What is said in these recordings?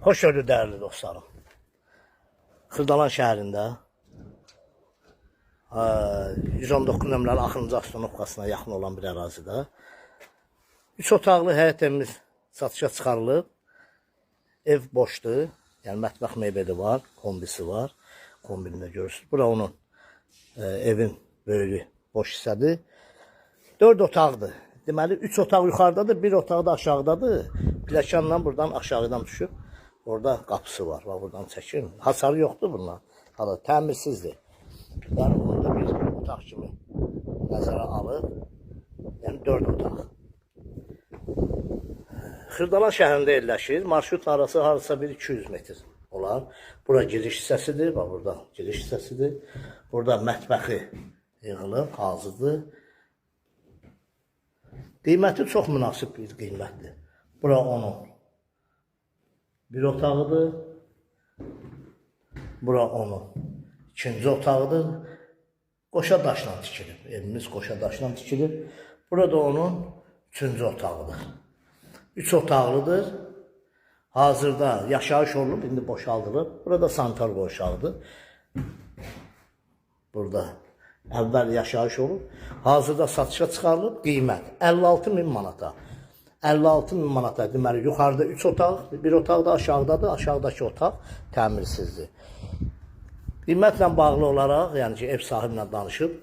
Hoş gördük değerli dostlarım. Xırdalan şəhərində 119 nömrəli Axırıncı Avtonovkasına yaxın olan bir ərazidə 3 otaqlı həyət evimiz satışa çıxarılıb. Ev boşdur. Yəni mətbəx mebeli var, kombisi var. Kombini də görürsünüz. Bura onun evin böyüklüyü boş hissədir. 4 otaqdır. Deməli 3 otaq yuxarıdadır, 1 otaq da aşağıdadır. Pləkanla buradan aşağıdan düşüb. Orada qapısı var. Bax buradan çəkin. Hasarı yoxdur bunlar. Hala təmirsizdir. Yəni bunu da bir otaq kimi nəzərə alıb. Yəni 4 otaq. Xırdalan şəhərində yerləşir. Marşrut arası harasa bir 200 metr olar. Bura giriş hissəsidir. Bax burada giriş hissəsidir. Burada mətbəxi yığılıb, hazırdır. Qiyməti çox münasib bir qiymətdir. Bura onun bir otağıdır. Bura onun ikinci otağıdır. Qoşa daşla tikilib. Evimiz qoşa daşla tikilib. Burada onun üçüncü otağıdır. 3 otaqlıdır. Hazırda yaşayış olunub, indi boşaldılıb. Burada sanitar boşaldı. Burada əvvəl yaşayış olub. Hazırda satışa çıxarılıb. Qiymət 56.000 manata. 56.000 manata. Deməli, yuxarıda 3 otaq, bir otaq da aşağıdadır. Aşağıdakı otaq təmirsizdir. Qiymətlə bağlı olaraq, yəni ki, ev sahibinə danışıb,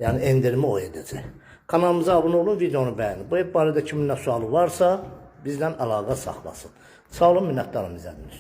yəni endirimi o edəcək. Kanalımıza abunə olun, videonu bəyənin. Bu ev barədə kimin nə sualı varsa, bizdən əlaqə saxlasın. Sağ olun, minnətdarım izlədiyiniz üçün.